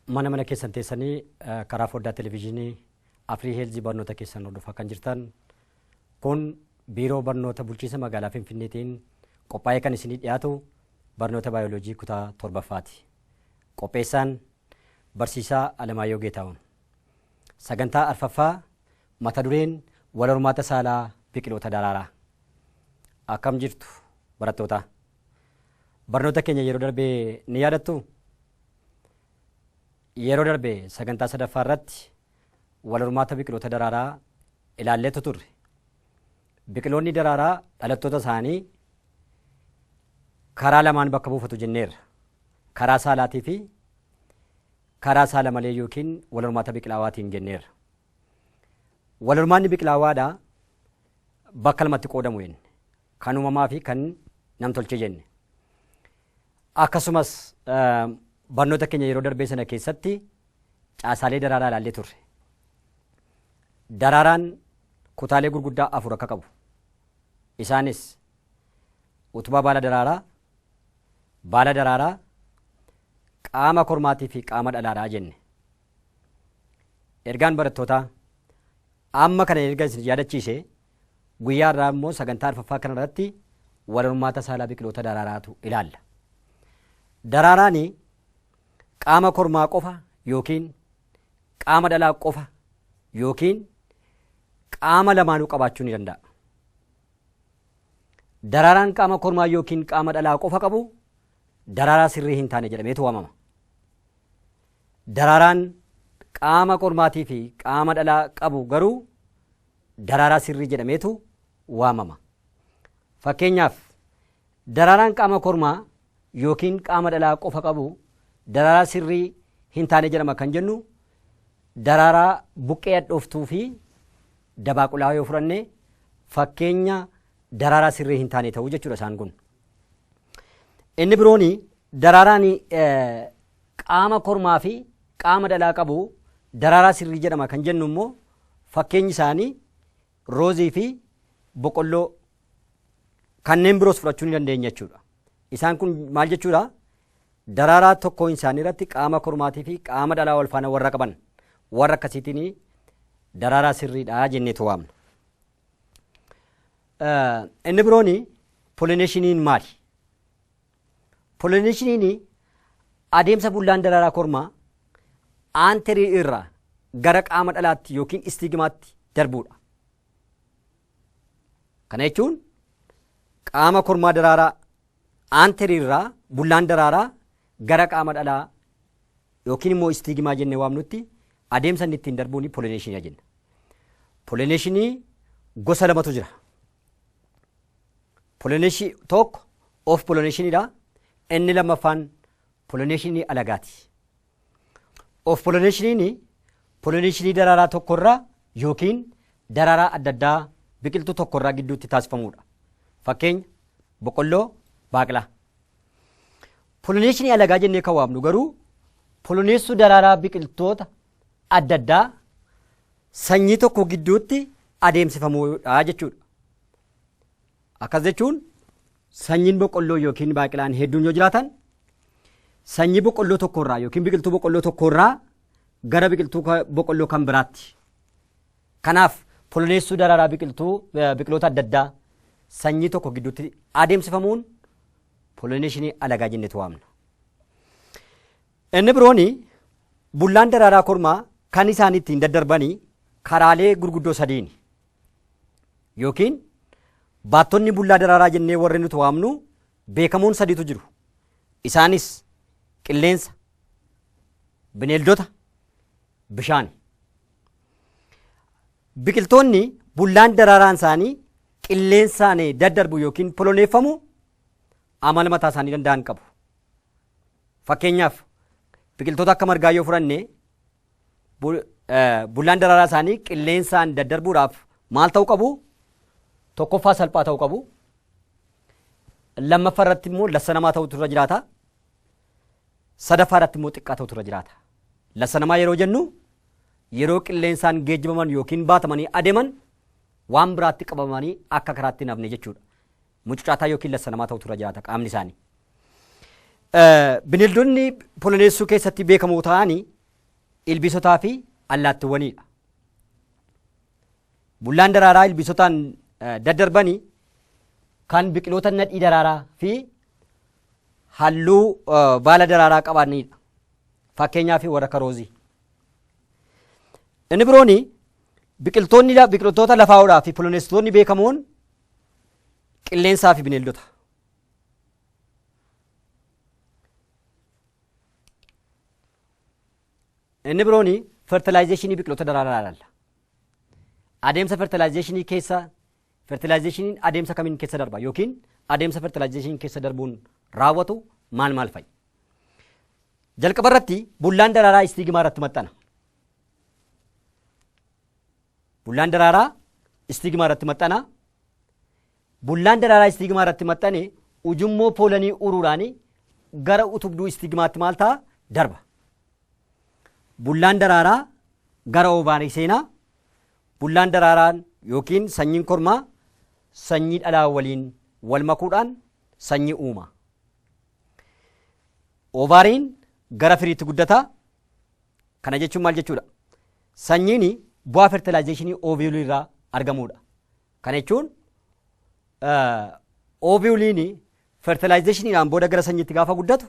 mana keessan teessanii karaa foddaa televezyiinii Afrii Heelzii barnoota keessan hordofaa kan jirtan kun biiroo barnoota bulchiinsa magaalaa Finfinneetiin qophaa'ee kan isinii dhiyaatu barnoota baayoloojii kutaa 7ffaati. Qopheessaan barsiisaa Alamaayyoo Geetahuun. Sagantaa arfaffaa mata dureen wal hormaata saalaa biqiloota daraaraa. Akkam jirtu barattoota. Barnoota keenya yeroo darbee ni yaadattu? Yeroo darbee sagantaa sadaffaa irratti wal hormaata biqiloota daraaraa ilaalleetu turre. Biqiloonni daraaraa dhalattoota isaanii karaa lamaan bakka buufatu jenneerra. Karaa saalaatii fi karaa saala malee yookiin wal hormaata biqilaawaatiin jenneerra. Wal hormaanni biqilaawaadha bakka lamatti qoodamu jenne. Kan uumamaa fi kan namtolchee jenne. Akkasumas barnoota keenya yeroo darbee sana keessatti caasaalee daraaraa ilaallee turre. Daraaraan kutaalee gurguddaa 4 akka qabu. Isaanis utubaa baala daraaraa, qaama kormaatii fi qaama dhalaaraa jenne. Ergaan barattootaa amma kana erga isin yaadachiise guyyaa irraa immoo sagantaa arfaffaa kana irratti wal hormaata saalaa biqiloota daraaraatu ilaalla. Daraaraani qaama kormaa qofa yookiin qaama dhalaa qofa yookiin qaama lamaanuu qabaachuu ni danda'a. Daraaraan qaama kormaa yookiin qaama dhalaa qofa qabu daraaraa sirrii hin taane jedhameetu waamama. Daraaraan qaama kormaatii fi qaama dhalaa qabu garuu daraaraa sirrii jedhameetu waamama. Fakkeenyaaf daraaraan qaama kormaa yookiin qaama dhalaa qofa qabu daraaraa sirrii hin taane jedhama kan jennu daraaraa buqqee hadhooftuu fi dabaaqulaa yoo fudhanne fakkeenya daraaraa sirrii hin taane ta'uu jechuudha isaan kun. Inni birooni daraaraan qaama kormaa fi qaama dhalaa qabu daraaraa sirrii jedhama kan jennu immoo fakkeenyi isaanii roozii fi boqqolloo kanneen biroos fudhachuu ni dandeenya jechuudha. Isaan kun maal jechuudha? Daraaraa tokko isaanii irratti qaama kormaatii fi qaama dhalaa wal faana warra qaban warra akkasiitiin daraaraa sirriidha jenneetu waamna. Inni birooni poolineeshiniin maali? Poolineeshiniin adeemsa bullaan daraaraa kormaa aanterii irraa gara qaama dhalaatti yookiin istigimaatti darbuudha. Kana jechuun qaama kormaa daraaraa aanterii irraa bullaan daraaraa gara qaama dhalaa yookiin immoo istigimaa jennee waamnutti adeemsa inni ittiin darbuun poolineeshinii jenna. Poolineeshinii gosa lamatu jira. Poolineeshinii tokko of poolineeshiniidha. Inni lammaffaan poolineeshinii alagaati. Of poolineeshiniin poolineeshinii daraaraa tokkorraa yookiin daraaraa adda addaa biqiltuu tokkorraa gidduutti taasifamuudha. Fakkeenya boqqolloo, baaqelaa. Poolineeshinii alagaa jennee kan waamnu garuu poolineessuu daraaraa biqiltoota adda addaa sanyii tokko gidduutti adeemsifamuudha jechuudha. Akkas jechuun sanyiin boqqolloo yookiin baaqelaan hedduun yoo jiraatan sanyii boqqolloo tokkorraa yookiin biqiltuu boqqolloo tokkorraa gara biqiltuu boqqolloo kan biraatti. Kanaaf poolineessuu daraaraa biqiloota adda addaa sanyii tokko gidduutti adeemsifamuun poolineeshinii alagaa jenneetu waamna. Inni birooni bullaan daraaraa kormaa kan isaan ittiin daddarbanii karaalee gurguddoo sadiini yookiin baattonni bullaa daraaraa jennee warri nuti waamnu beekamoon sadiitu jiru. Isaanis qilleensa, bineeldota, bishaan. Biqiltoonni bullaan daraaraan isaanii qilleensaan daddarbu yookiin poloneeffamu amala mataa isaanii danda'an qabu. Fakkeenyaaf biqiltoota akka margaa yoo fudhanne bullaan daraaraa isaanii qilleensaan daddarbuudhaaf maal ta'uu qabu? Tokkoffaa salphaa ta'uu qabu. Lammaffaa irratti immoo lassanamaa ta'utu irra jiraata. Sadaffaa irratti immoo xiqqaa ta'utu irra jiraata. Lassanamaa yeroo jennu yeroo qilleensaan geejjibaman yookiin baatamanii adeeman waan biraatti qabamanii akka karaatti hin hafne jechuudha. Mucucaataa yookiin lassanamaa ta'utu irra jiraata qaamni isaanii. Bineeldonni poloneessuu keessatti beekamoo ta'anii ilbiisotaa fi allaattiiwwaniidha. Bullaan daraaraa ilbiisotaan daddarbanii kan biqiloota nadhii daraaraa fi halluu baala daraaraa qabanidha. Fakkeenyaaf warra karoozii. Inni birooni biqiltoota lafaa'oodhaa fi poloneessitoonni beekamoon qilleensaa fi bineeldota. Inni birooni fertilaayizeeshinii biqiloota daraaraa ilaalla. Adeemsa fertilaayizeeshinii keessa fertilaayizeeshiniin adeemsa kamiin keessa darba yookiin adeemsa fertilaayizeeshinii keessa darbuun raawwatu maal fa'i? Jalqaba irratti bullaan daraaraa istiigimaa irratti maxxana. Bullaan daraaraa istiigimaa irratti maxxana. Bullaan daraaraa istiigimaa irratti maxxane ujummoo poolanii uruudhaan gara utubduu istiigimaatti maal ta'a? Darba. Bullaan daraaraa gara oovaarii seenaa. Bullaan daraaraan yookiin sanyiin kormaa sanyii dhalaa waliin wal makuudhaan sanyii uuma. Oovaariin gara firiitti guddata. Kana jechuun maal jechuudha? Sanyiin bu'aa fertilaayizeeshinii ooviyoolii irraa argamudha. Kana jechuun ooviyooliin fertilaayizeeshiniidhaan booda gara sanyiitti gaafa guddatu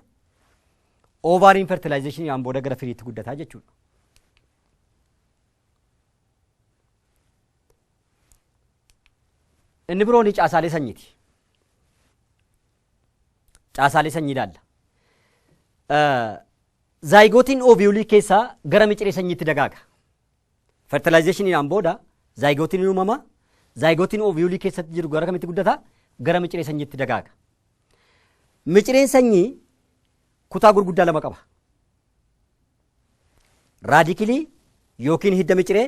oovaariin fertilaayizeeshiniidhaan booda gara firiitti guddataa jechuudha. Inni birooni caasaalee sanyiiti. Caasaalee sanyii ilaalla. Zaayigootiin ooviyoolii keessaa gara miciree sanyiitti dagaaga. Fertilaayizeeshiniidhaan booda zaayigootiin uumama. Zaayigootiin ooviyoolii keessatti jiru gara kamitti guddata? Gara miciree sanyiitti dagaaga. Micireen sanyii kutaa gurguddaa lama qaba. Raadikilii yookiin hidda miciree,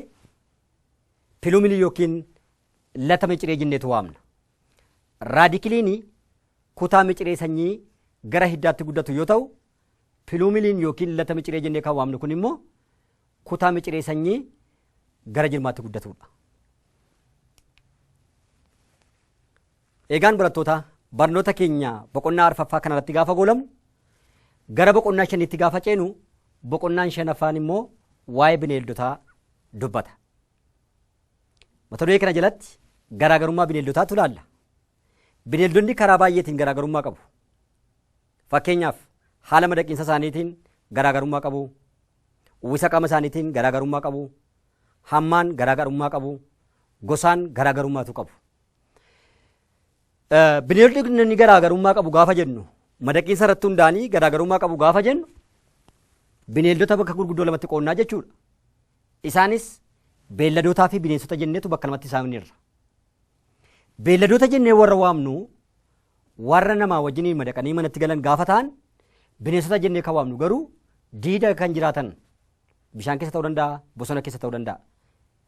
piluumilii yookiin lata miciree jenneetu waamna. Raadikiliin kutaa miciree sanyii gara hiddaatti guddatu yoo ta'u, piluumiliin yookiin lata miciree jennee kan waamnu kun immoo kutaa miciree sanyii gara jirmaatti guddatudha. Eegaan barattoota barnoota keenya boqonnaa arfaffaa kanarratti gaafa goolamu gara boqonnaa shaniitti gaafa ceenu boqonnaan shanaffaan immoo waa'ee bineeldotaa dubbata. Mata duree kana jalatti garaagarummaa bineeldotaatu ilaalla. Bineeldonni karaa baay'eetiin garaagarummaa qabu. Fakkeenyaaf haala madaqiinsa isaaniitiin garaagarummaa qabu. Uwwisa qaama isaaniitiin garaagarummaa qabu. Hammaan garaagarummaa qabu. Gosaan garaagarummaatu qabu. Bineeldonni garaagarummaa qabu gaafa jennu madaqiinsa irratti hundaa'anii garaagarummaa qabu gaafa jennu bineeldota bakka gurguddoo lamatti qoonnaa jechuudha. Isaanis beelladootaa fi bineensota jenneetu bakka lamatti isaanirra. Beelladoota jennee warra waamnu warra namaa wajjin madaqanii manatti galan gaafa ta'an, bineensota jennee kan waamnu garuu diida kan jiraatan bishaan keessa ta'uu danda'a, bosona keessa ta'uu danda'a.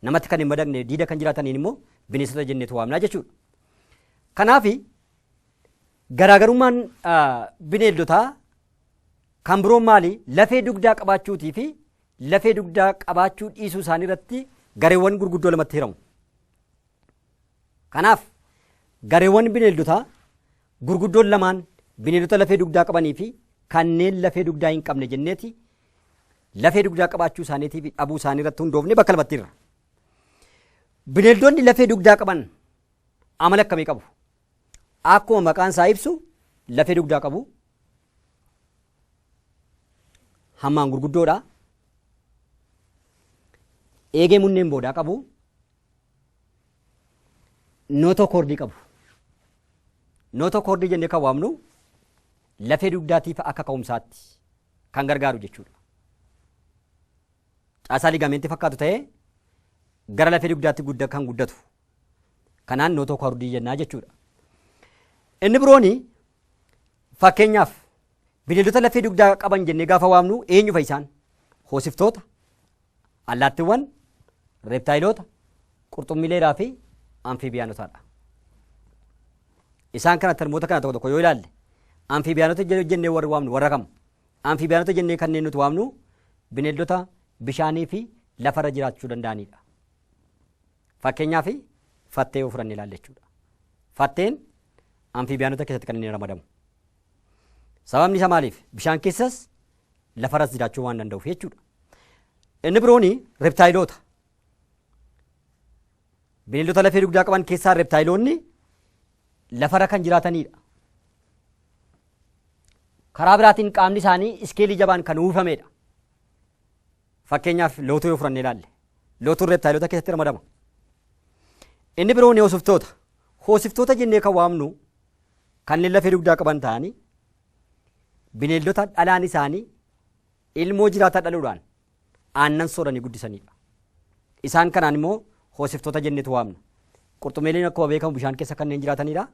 Namatti kan hin madaqne diida kan jiraataniin immoo bineensota jenneetu waamnaa jechuudha. Kanaaf garaagarummaan bineeldotaa kan biroon maali? Lafee dugdaa qabaachuutii fi lafee dugdaa qabaachuu dhiisuu isaanii irratti gareewwan gurguddoo lamatti hiramu. Kanaaf gareewwan bineeldotaa gurguddoon lamaan bineeldota lafee dugdaa qabanii fi kanneen lafee dugdaa hin qabne jenneeti lafee dugdaa qabaachuu isaaniitii fi dhabuu isaanii irratti hundoofne bakka lamatti hirra. Bineeldonni lafee dugdaa qaban amala akkamii qabu? Akkuma maqaan isaa ibsu lafee dugdaa qabu. Hammaan gurguddoodha. Eegee munneen boodaa qabu. Nootokoordii qabu. Nootokoordii jennee kan waamnu lafee dugdaatiif akka ka'umsaatti kan gargaaru jechuudha. Caasaa ligaamentii fakkaatu ta'ee gara lafee dugdaatti kan guddatu. Kanaan nootokoordii jennaa jechuudha. Inni birooni fakkeenyaaf bineeldota lafee dugdaa qaban jennee gaafa waamnu eenyu fa'i isaan? Hoosiftoota, allaattiiwwan, reeptaayiloota, qurxummiileeraa fi amfiibiyaanotaadha. Isaan kana tarmoota kana tokko yoo ilaalle amfiibiyaanota jennee warri waamnu warra kam? Amfiibiyaanota jennee kanneen nuti waamnu bineeldota bishaanii fi lafarra jiraachuu danda'anidha. Fakkeenyaaf fattee yoo fudhanne ilaalle jechuudha. Fatteen amfiibiyaanota keessatti kan inni ramadamu. Sababni isaa maaliif? Bishaan keessas lafarras jiraachuu waan danda'uuf jechuudha. Inni birooni reptaayiloota. Bineeldota lafee dugdaa qaban keessaa reptaayiloonni lafarra kan jiraatanidha. Karaa biraatiin qaamni isaanii iskeelii jabaan kan uwwifamedha. Fakkeenyaaf lootuu yoo fudhannee ilaalle lootuun reptaayiloota keessatti ramadama. Inni birooni hoosiftoota. Hoosiftoota jennee kan waamnu kanneen lafee dugdaa qaban ta'anii bineeldota dhalaan isaanii ilmoo jiraataa dhaluudhaan aannan sooranii guddisanidha. Isaan kanaan immoo hoosiftoota jenneetu waamna. Qurxummiileen akkuma beekamu bishaan keessa kanneen jiraatanidha.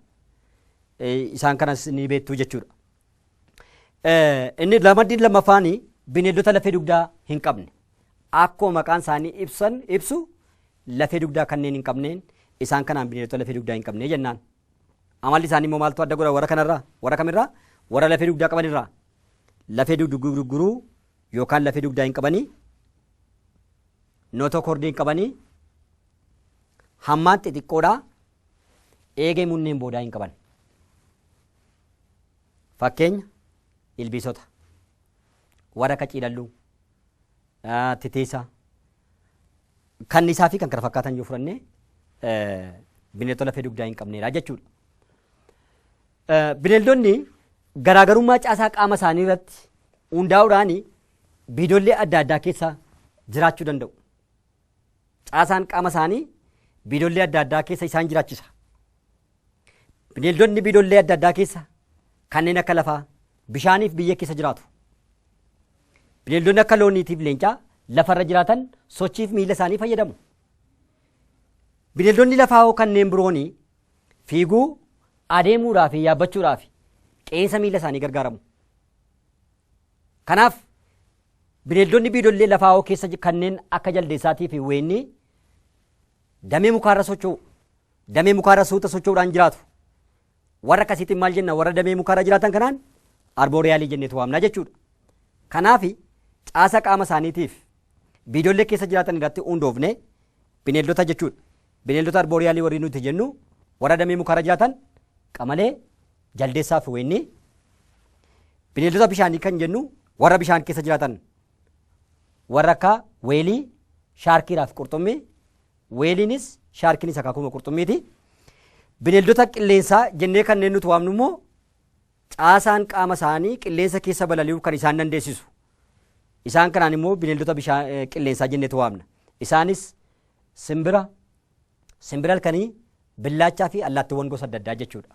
Isaan kanas ni beektu jechuudha. Inni lammaffaan bineeldota lafee dugdaa hin qabne. Akkuma maqaan isaanii ibsu lafee dugdaa kanneen hin qabneen isaan kanaan bineeldota lafee dugdaa hin qabne jennaan. Amalli isaanii immoo maaltu adda godha warra kanarraa? Warra kamirraa? Warra lafee dugdaa qabanirraa. Lafee dugduguruu yookaan lafee dugdaa hin qabanii, nootokordii hin qabanii, hammaan xixiqqoodhaa, eegee munneen boodaa hin qaban. Fakkeenya ilbiisota warra akka ciilalluu, titiisa, kanniisaa fi kan kana fakkaatan yoo fudhannee bineeldota lafee dugdaa hin qabneedha jechuudha. Bineeldonni garaagarummaa caasaa qaama isaanii irratti hundaa'uudhaan biidoollee adda addaa keessa jiraachuu danda'u. Caasaan qaama isaanii biidoollee adda addaa keessa isaan jiraachisa. Bineeldonni biidoollee adda addaa keessa kanneen akka lafaa, bishaaniif biyya keessa jiraatu. Bineeldonni akka looniitiif leencaa lafarra jiraatan sochiif miila isaanii fayyadamu. Bineeldonni lafaa kanneen birooni fiiguu, adeemuudhaa fi yaabbachuudhaaf qeensa miila isaanii gargaaramu. Kanaaf bineeldonni biidoollee lafaa keessa kanneen akka jaldeessaatii fi weenni damee mukaarra socho'u, damee mukaarra suuta socho'uudhaan jiraatu. Warra akkasiitiin maal jenna? Warra damee mukaarra jiraatan kanaan arbooriyaalii jenneetu waamna jechuudha. Kanaaf caasa qaama isaaniitiif biidoollee keessa jiraatan irratti hundoofne bineeldota jechuudha. Bineeldota arbooriyaalii warri nuti jennu warra damee mukaarra jiraatan qamalee, jaldeessaa fi weenni. Bineeldota bishaanii kan jennu warra bishaan keessa jiraatan warra akka weelii, shaarkiidhaa fi qurxummii. Weeliinis shaarkiinis akaakuma qurxummiiti. Bineeldota qilleensaa jennee kanneen nuti waamnu immoo caasaan qaama isaanii qilleensa keessa balali'uu kan isaan dandeessisu. Isaan kanaan immoo bineeldota qilleensaa jenneetu waamna. Isaanis simbira halkanii, billaachaa fi allaattiiwwan gosa adda addaa jechuudha.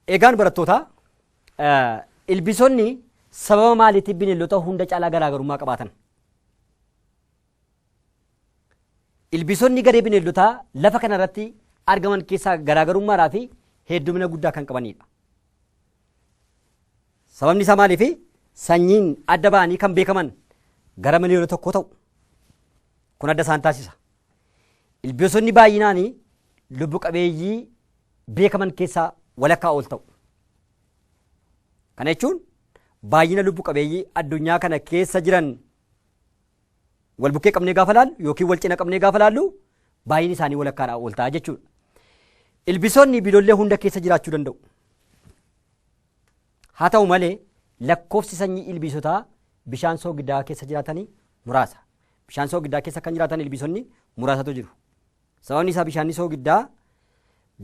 Egaan barattoota ilbiisonni sababa maaliitiif bineeldota hunda caalaa garaagarummaa qabaatan? Ilbiisonni garee bineeldotaa lafa kanarratti argaman keessaa garaagarummaadhaa fi heddumina guddaa kan qabanidha. Sababni isaa maaliif? Sanyiin adda ba'anii kan beekaman gara miliyoona tokko ta'u. Kun adda isaan taasisa. Ilbiisonni baay'inaan lubbu qabeeyyii beekaman keessaa walakkaa ol ta'u. Kana jechuun baay'ina lubbu qabeeyyii addunyaa kana keessa jiran wal bukkee qabnee gaafa laallu yookiin wal cina qabnee gaafa laallu baay'inni isaanii walakkaadhaa ol ta'a jechuudha. Ilbiisonni biidoollee hunda keessa jiraachuu danda'u. Haa ta'u malee lakkoofsi sanyii ilbiisotaa bishaan soogiddaa keessa jiraatanii muraasa. Bishaan soogiddaa keessa kan jiraatan ilbiisonni muraasatu jiru. Sababni isaa bishaan soogiddaa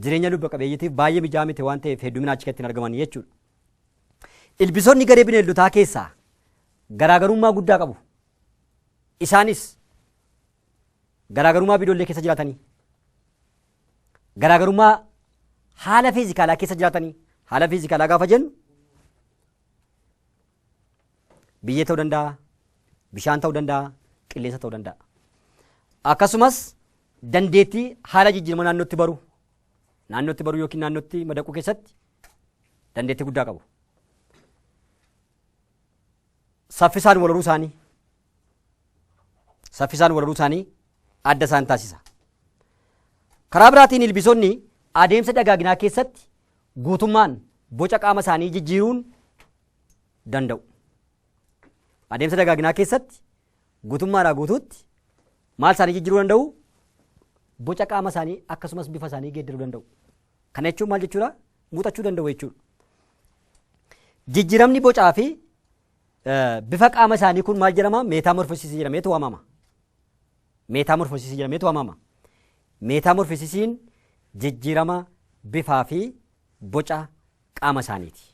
jireenya lubbu qabeeyyiitiif baay'ee mijaa'aa miti waan ta'eef heddumina achi keessatti hin argaman jechuudha. Ilbiisonni garee bineeldotaa keessaa garaagarummaa guddaa qabu. Isaanis garaagarummaa biidoollee keessa jiraatanii, garaagarummaa haala fiizikaalaa keessa jiraatanii. Haala fiizikaalaa gaafa jennu biyyee ta'uu danda'a, bishaan ta'uu danda'a, qilleensa ta'uu danda'a. Akkasumas dandeettii haala jijjiirama naannootti baruu yookiin naannootti madaquu keessatti dandeettii guddaa qabu. Saffisaan wal horuu isaanii adda isaan taasisa. Karaa biraatiin ilbiisonni adeemsa dagaaginaa keessatti guutummaan boca qaama isaanii jijjiiruun danda'u. Adeemsa dagaaginaa keessatti guutummaadhaa guutuutti maal isaanii jijjiiruu danda'u? Boca qaama isaanii akkasumas bifa isaanii geeddaruu danda'u. Kana jechuun maal jechuudha? Muuxachuu danda'u jechuudha. Jijjiiramni bocaa fi bifa qaama isaanii kun maal jedhama? Meetaamorfoosisii jedhameetu waamama. Meetaamorfoosisii jedhameetu waamama. Meetaamorfoosisiin jijjiirama bifaa fi boca qaama isaaniiti.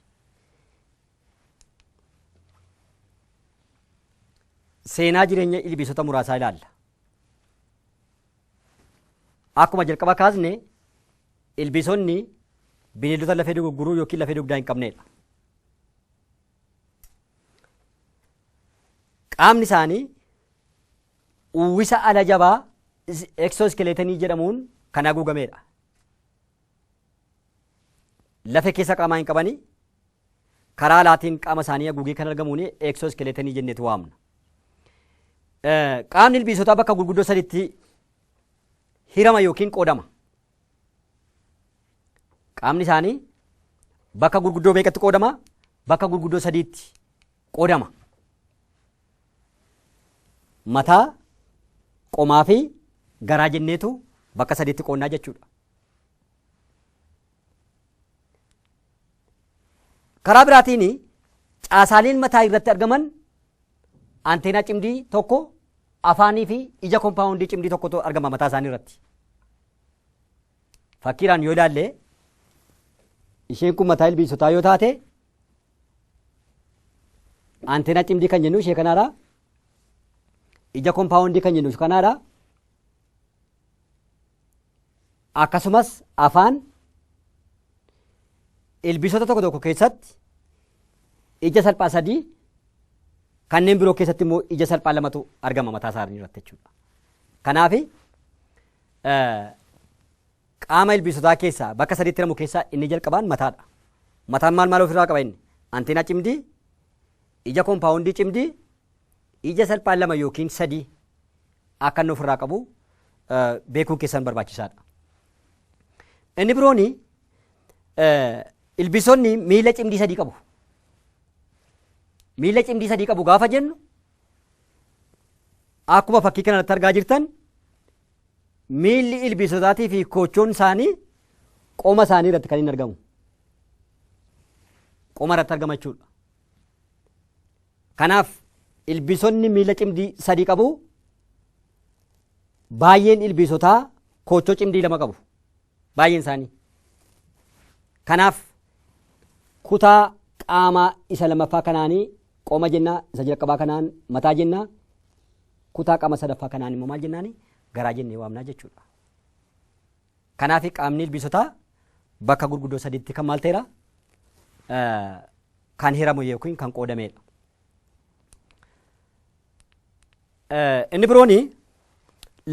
Seenaa jireenya ilbiisota muraasaa ilaalla. Akkuma jalqaba kaasne ilbiisonni bineeldota lafee dugugguruu yookiin lafee dugdaa hin qabneedha. Qaamni isaanii uwwisa ala jabaa eksooskeleetonii jedhamuun kan haguugameedha. Lafee keessa qaamaa hin qabani. Karaa alaatiin qaama isaanii haguugee kan argamuun eksooskeleetonii jenneetu waamna. Qaamni ilbiisotaa bakka gurguddoo sadiitti hirama yookiin qoodama. Qaamni isaanii bakka gurguddoo meeqatti qoodama? Bakka gurguddoo sadiitti qoodama. Mataa, qomaa fi garaa jenneetu bakka sadiitti qoonnaa jechuudha. Karaa biraatiin caasaaleen mataa irratti argaman anteenaa cimdii tokko, afaanii fi ija kompaawundii cimdii tokkotu argama mataa isaanii irratti. Fakkiidhaan yoo ilaalle isheen kun mataa ilbiisotaa yoo taate anteenaa cimdii kan jennu ishee kanaadha. Ija kompaawundii kan jennu kanaadha. Akkasumas afaan ilbiisota tokko tokko keessatti ija salphaa sadii, kanneen biroo keessatti immoo ija salphaa lamatu argama mataa isaanii irratti jechuudha. Kanaaf qaama ilbiisotaa keessaa bakka sadiitti hiramu keessaa inni jalqabaan mataadha. Mataan maal ofirraa qaba inni? Anteenaa cimdii, ija kompaawundii cimdii, ija salphaa lama yookiin sadii akka inni ofirraa qabu beekuun keessan barbaachisaadha. Inni birooni ilbiisonni miila cimdii sadii qabu. Miila cimdii sadii qabu gaafa jennu akkuma fakkii kanarratti argaa jirtan miilli ilbiisotaatii fi koochoon isaanii qoma isaanii irratti kan inni argamu. Qoma irratti argama jechuudha. Kanaaf ilbiisonni miila cimdii sadii qabu. Baay'een ilbiisotaa koochoo cimdii lama qabu. Baay'een isaanii. Kanaaf kutaa qaamaa isa lamaffaa kanaanii qoma jennaa, isa jalqabaa kanaan mataa jennaa, kutaa qaama sadaffaa kanaan immoo maal jennaani? Garaa jennee waamnaa jechuudha. Kanaaf qaamni ilbiisotaa bakka gurguddoo sadiitti kan maal ta'eera? Kan hiramu yookiin kan qoodameedha. Inni birooni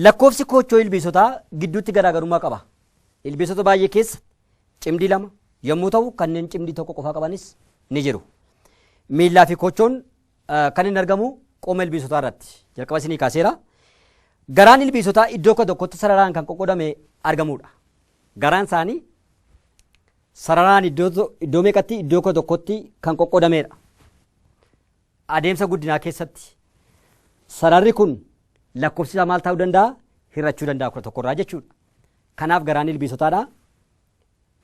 lakkoofsi koochoo ilbiisotaa gidduutti garaagarummaa qaba. Ilbiisota baay'ee keessa cimdii lama yommuu ta'u kanneen cimdii tokko qofaa qabanis ni jiru. Miillaa fi koochoon kan inni argamu qoma ilbiisotaa irratti. Jalqaba isinii kaaseera. Garaan ilbiisotaa iddoo tokkotti sararaan kan qoqqoodame argamudha. Garaan isaanii sararaan iddoo meeqatti? Iddoo tokkotti kan qoqqoodameedha. Adeemsa guddinaa keessatti sararri kun lakkoofsisaa maal ta'uu danda'a? Hirrachuu danda'a 11 irraa jechuudha. Kanaaf garaan ilbiisotaadha.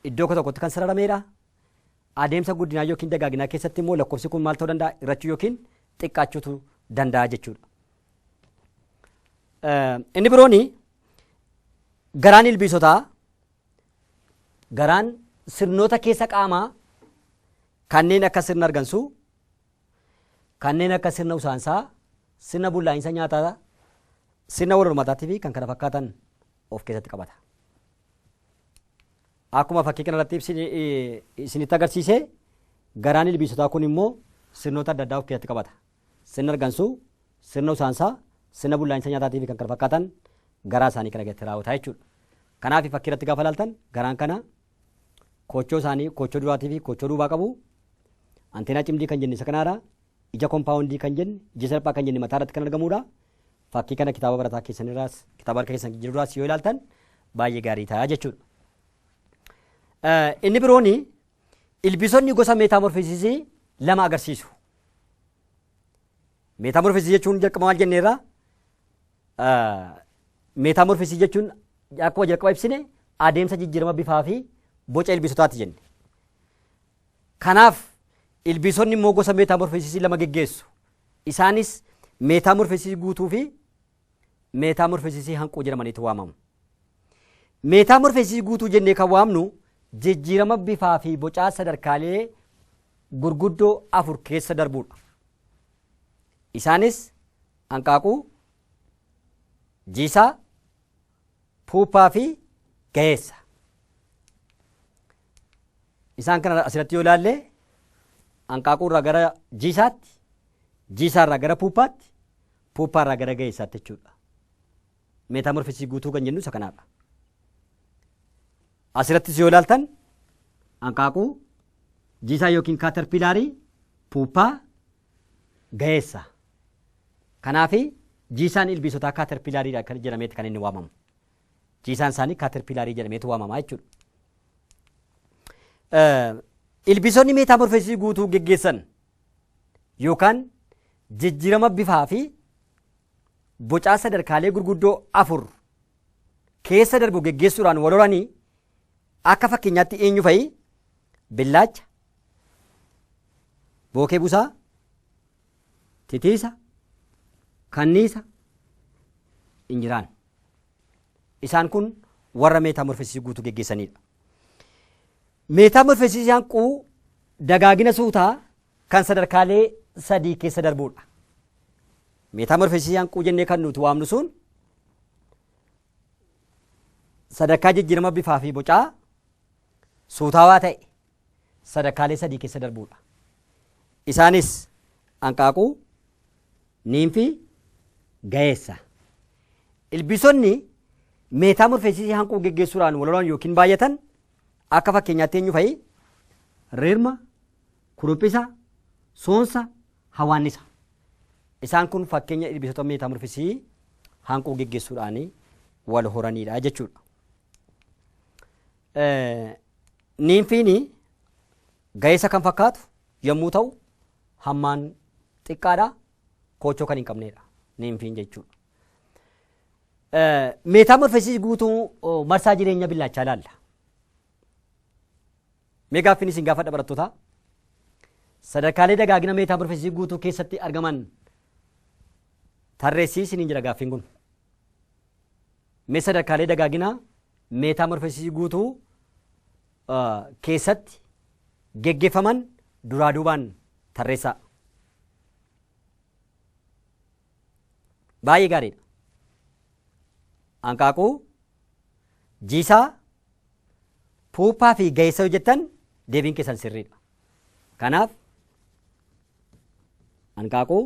Iddoo tokkotti kan sararameedha. Adeemsa guddinaa yookiin dagaaginaa keessatti immoo lakkoofsi kun maal ta'uu danda'a? Hirrachuu yookiin xiqqaachuutu danda'a jechuudha. Inni birooni garaan ilbiisotaa garaan sirnoota keessa qaamaa kanneen akka sirna argansuu, kanneen akka sirna usaansaa, sirna bullaa'insa nyaataa, sirna wal hormaataatii fi kan kana fakkaatan of keessatti qabata. Akkuma fakkii kanarratti isinitti agarsiise garaan ilbiisotaa kun immoo sirnoota adda addaa of keessatti qabata. Sirna argansuu, sirna usaansaa, sirna bullaa'insa nyaataatii fi kan kana fakkaatan garaa isaanii kana keessatti raawwata jechuudha. Kanaaf fakkii irratti gaafa ilaaltan garaan kana koochoo isaanii koochoo duraatii fi koochoo duubaa qabu. Anteenaa cimdii kan jenne isa kanaadha. Ija kompaawundii kan jenne, ija salphaa kan jenne mataa irratti kan argamudha. Fakkii kana kitaaba barataa keessanirraas, kitaaba harka keessan jirurraas yoo ilaaltan baay'ee gaarii ta'a jechuudha. Inni birooni ilbiisonni gosa meetaamorfoosisii lama agarsiisu. Meetaamorfoosisii jechuun jalqaba maal jenneerra? Meetaamorfoosisii jechuun akkuma jalqaba ibsine adeemsa jijjiirama bifaa fi boca ilbiisotaati jenne. Kanaaf ilbiisonni immoo gosa meetaamorfoosisii lama geggeessu. Isaanis meetaamorfoosisii guutuu fi meetaamorfoosisii hanquu jedhamaniitu waamamu. Meetaamorfoosisii guutuu jennee kan waamnu jijjiirama bifaa fi bocaa sadarkaalee gurguddoo 4 keessa darbuudha. Isaanis hanqaaquu, jiisaa, puuphaa fi ga'eessa. Isaan kana asirratti yoo ilaalle hanqaaquu irraa gara jiisaatti, jiisaa irraa gara puuphaatti, puuphaa irraa gara ga'eessaatti jechuudha. Meetaamorfoosisii guutuu kan jennu isa kanaadha. Asirrattis yoo ilaaltan hanqaaquu, jiisaa yookiin kaaterpilaarii, puuphaa, ga'eessa. Kanaafi jiisaan ilbiisotaa kaaterpilaariidha kan jedhameeti kan inni waamamu. Jiisaan isaanii kaaterpilaarii jedhameetu waamamaa jechuudha. Ilbiisonni meetaamorfoosisii guutuu geggeessan yookaan jijjiirama bifaa fi bocaa sadarkaalee gurguddoo 4 keessa darbu geggeessuudhaan wal horanii akka fakkeenyaatti eenyu fa'i? Billaacha, bookee busaa, titiisa, kanniisa, injiraan. Isaan kun warra meetaamorfoosisii guutuu geggeessanidha. Meetaamorfoosisii hanquu dagaagina suutaa kan sadarkaalee 3 keessa darbuudha. Meetaamorfoosisii hanquu jennee kan nuti waamnu sun sadarkaa jijjiirama bifaa fi bocaa suutaawaa ta'e sadarkaalee 3 keessa darbuudha. Isaanis hanqaaquu, niimfii, ga'eessa. Ilbiisonni meetaamorfoosisii hanquu geggeessuudhaan wal horan yookiin baay'atan akka fakkeenyaatti eenyu fa'i? Reerma, kuruphisa, soonsa, hawaannisa. Isaan kun fakkeenya ilbiisota meetaamorfoosisii hanquu geggeessuudhaan wal horanidha jechuudha. Niimfiin ga'eessa kan fakkaatu yommuu ta'u hammaan xiqqaadha, koochoo kan hin qabnedha niimfiin jechuudha. Meetaamorfoosisii guutuu marsaa jireenya billaachaa ilaalla. Mee gaaffiin isin gaafadha barattoota? Sadarkaalee dagaagina meetaamorfoosisii guutuu keessatti argaman tarreessii isiniin jira gaaffiin kun. Mee sadarkaalee dagaagina meetaamorfoosisii guutuu keessatti geggeeffaman duraa duubaan tarreessaa. Baay'ee gaariidha. Hanqaaquu, jiisaa, puuphaa fi ga'eessa yoo jettan deebiin keessan sirriidha. Kanaaf hanqaaquu,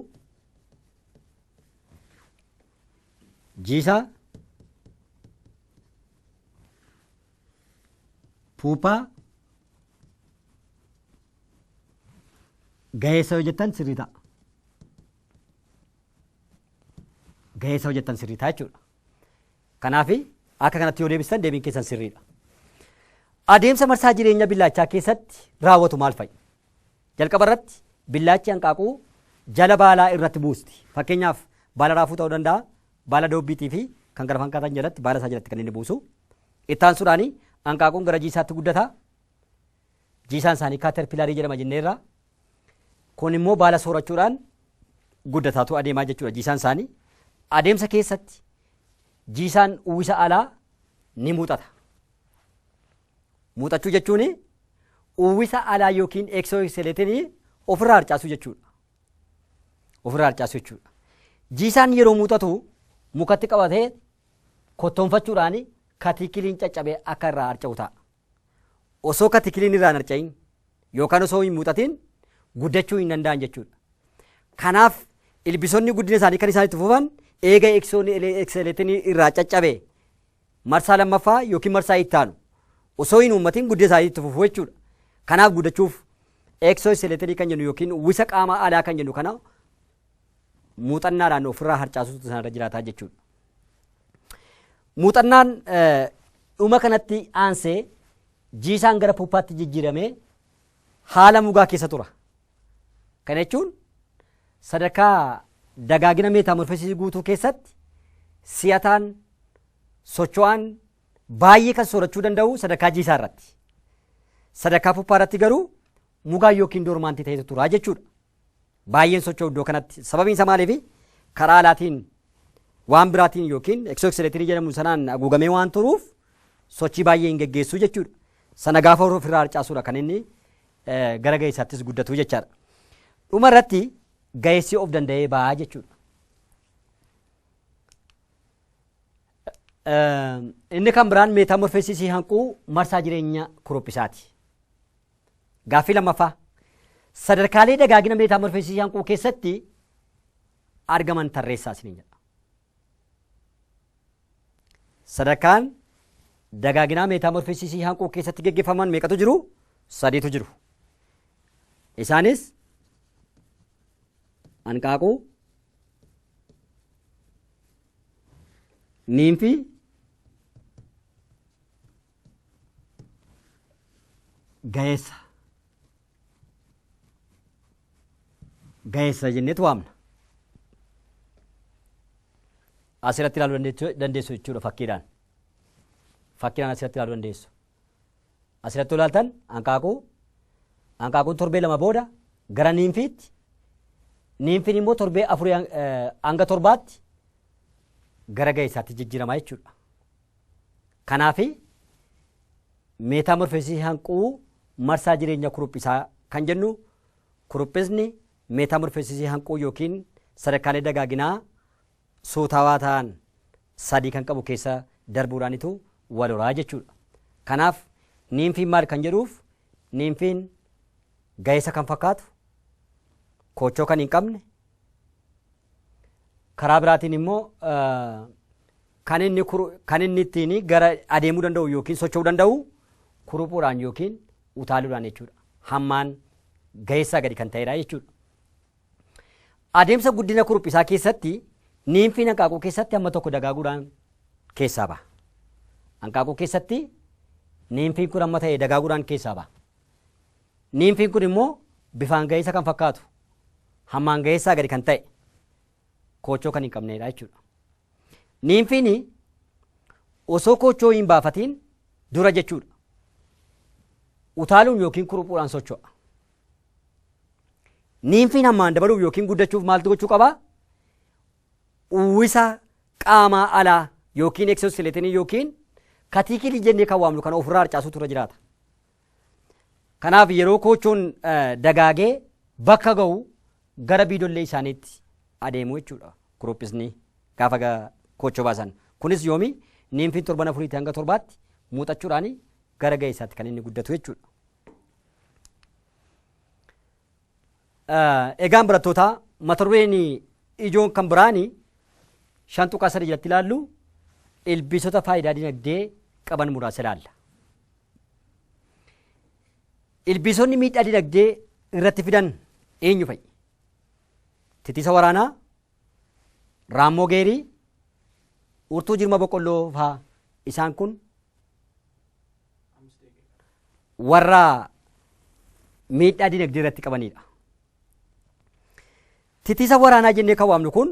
jiisaa, puuphaa, ga'eessa yoo jettan sirrii ta'a. Ga'eessa yoo jettan sirrii ta'a jechuudha. Kanaaf akka kanatti yoo deebistan deebiin keessan sirriidha. Adeemsa marsaa jireenya billaachaa keessatti raawwatu maal fa'i? Jalqaba irratti billaachi hanqaaquu jala baalaa irratti buusti. Fakkeenyaaf baala raafuu ta'uu danda'a, baala doobbiitii fi kan kana fakkaatan jalatti baala isaa jalatti kan inni buusu. Itti aansuudhaan hanqaaquun gara jiisaatti guddata. Jiisaan isaanii kaaterpilaarii jedhama jenneerra. Kun immoo baala soorachuudhaan guddataatu adeemaa jechuudha jiisaan isaanii. Adeemsa keessatti jiisaan uwwisa alaa ni muuxata. Muuxachuu jechuun uwwisa alaa yookiin eksooskeleetinii ofirraa harcaasuu jechuudha. Ofirraa harcaasuu jechuudha. Jiisaan yeroo muuxatu mukatti qabatee kottoonfachuudhaan katikiliin caccabee akka irraa harca'u ta'a. Osoo katikiliin irraa hin harca'in yookaan osoo hin muuxatiin guddachuu hin danda'an jechuudha. Kanaaf ilbiisonni guddina isaanii kan isaan itti fufan eega eksooskeleetinii irraa caccabee marsaa lammaffaa yookiin marsaa itti aanu osoo hin uummatiin guddina isaanii itti fufu jechuudha. Kanaaf guddachuuf eksooskeleetinii kan jennu yookiin uwwisa qaama alaa kan jennu kana muuxannaadhaan ofirraa harcaasuutu isaanirra jiraataa jechuudha. Muuxannaan dhuma kanatti aansee jiisaan gara puuphaatti jijjiiramee haala mugaa keessa tura. Kana jechuun sadarkaa dagaagina meetaamorfoosisii guutuu keessatti si'ataan socho'aan baay'ee kan soorachuu danda'u sadarkaa jiisaa irratti. Sadarkaa puuphaa irratti garuu mugaa yookiin doormaantii ta'etu turaa jechuudha. Baay'een socho'u iddoo kanatti sababiin isaa maaliif karaa alaatiin waan biraatiin yookiin eksooksileetirii jedhamu sanaan haguugamee waan turuuf sochii baay'ee hin geggeessu jechuudha. Sana gaafa ofirraa harcaasuudha kan inni gara ga'eessaattis guddatu jechaadha. Dhuma irratti ga'eessi of danda'ee ba'aa jechuudha. Inni kan biraan meetaamorfeesisii hanquu marsaa jireenya kurophisaati. Gaaffii lammaffaa sadarkaalee dagaagina meetaamorfeesisii hanquu keessatti argaman tarreessaa isiniin jedha. Sadarkaan dagaaginaa meetaamorfeesisii hanquu keessatti geggeeffaman meeqatu jiru? 3tu jiru. Isaanis hanqaaquu, niimfii, ga'eessa. Ga'eessa jenneetu waamna. Asirratti ilaaluu dandeessu jechuudha fakkiidhaan. Fakkiidhaan asirratti ilaaluu dandeessu. Asirratti ilaaltan hanqaaquun torbee 2 booda gara niimfiitti, niimfiin immoo torbee 4 hanga 7tti gara ga'eessaatti jijjiirama jechuudha. Kanaafi meetaamorfeesisii hanquu marsaa jireenya kuruphisaa kan jennu kuruphisni meetaamorfeesisii hanquu yookiin sadarkaalee dagaaginaa suutawaa ta'an 3 kan qabu keessa darbuudhaanitu wal horaa jechuudha. Kanaaf niimfiin maal kan jedhuuf niimfiin ga'eessa kan fakkaatu koochoo kan hin qabne karaa biraatiin immoo kan inni ittiin gara adeemuu danda'u yookiin socho'uu danda'u kuruphuudhaan yookiin utaaluudhaan jechuudha. Hammaan ga'eessaa gadi kan ta'edha jechuudha. Adeemsa guddina kuruphisaa keessatti niimfiin hanqaaquu keessatti amma tokko dagaaguudhaan keessaa ba'a. Hanqaaquu keessatti niimfiin kun amma ta'e dagaaguudhaan keessaa ba'a. Niimfiin kun immoo bifaan ga'eessa kan fakkaatu hammaan ga'eessaa gadi kan ta'e koochoo kan hin qabnedha jechuudha. Niimfiin osoo koochoo hin baafatiin dura jechuudha. Utaaluun yookiin kuruphuudhaan socho'a. Niimfiin hammaan dabaluuf yookiin guddachuuf maaltu gochuu qabaa? Uwwisa qaamaa alaa yookiin eksooskileetinii yookiin katiikilii jennee kan waamnu kana ofirraa harcaasuutu irra jiraata. Kanaaf yeroo koochoon dagaagee bakka ga'u gara biidollee isaaniitti adeemu jechuudha. Kuruphisni gaafa koochoo baasan. Kunis yoomi niimfiin 4 hanga 7tti muuxachuudhaan gara ga'eessaatti kan inni guddatu jechuudha. Egaan barattootaa mata dureen ijoon kan biraani 5.3 jalatti ilaallu ilbiisota faayidaa dinagdee qaban muraasa ilaalla. Ilbiisonni miidhaa dinagdee irratti fidan eenyu fa'i? Titiisa waraanaa, raammoo geerii, urtuu jirma boqqolloo fa'aa isaan kun warra miidhaa dinagdee irratti qabanidha. Titiisa waraanaa jennee kan waamnu kun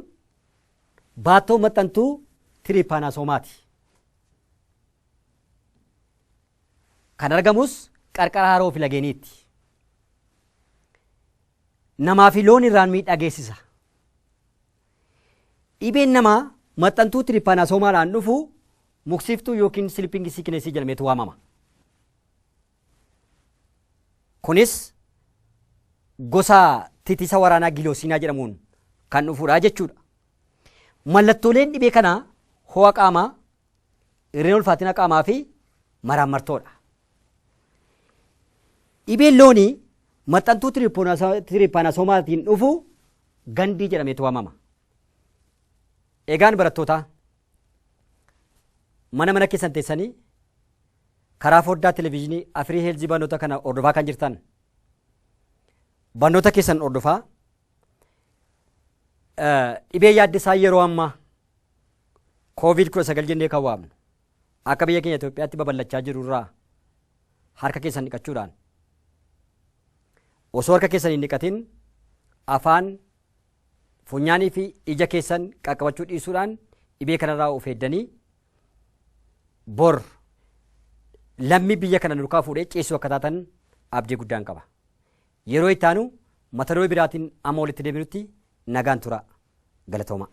baattoo maxxantuu tiriippaanaasomaati. Kan argamus qarqara haroo fi lageeniitti. Namaa fi loon irraan miidhaa geessisa. Dhibeen namaa maxxantuu tiriippaanaasomaadhaan dhufu muksiftuu yookiin silpingi siikineesii jedhameetu waamama. Kunis gosa titiisa waraanaa giloosiinaa jedhamuun kan dhufudha jechuudha. Mallattooleen dhibee kanaa ho'a qaamaa, hirrina ulfaatina qaamaa fi maraamartoodha. Dhibeen loonii maxxantuu tiriippaanaasomaatiin dhufu gandii jedhameetu waamama. Egaan barattootaa mana keessan teessanii karaa foddaa televezyiinii Afirii Heelzii barnoota kana hordofaa kan jirtan barnoota keessan hordofaa dhibee yaaddisaa yeroo ammaa COVID-19 jennee kan waamnu akka biyya keenya Itoophiyaatti babal'achaa jiru irraa harka keessan dhiqachuudhaan osoo harka keessan hin dhiqatin afaan, funyaanii fi ija keessan qaqqabachuu dhiisuudhaan dhibee kanarraa of eeddanii bor lammii biyya kana duukaa fuudhee ceessuu akka taatan abdii guddaan qaba. Yeroo itti aanu mata duree biraatiin amma walitti deebinutti nagaan tura. Galatooma.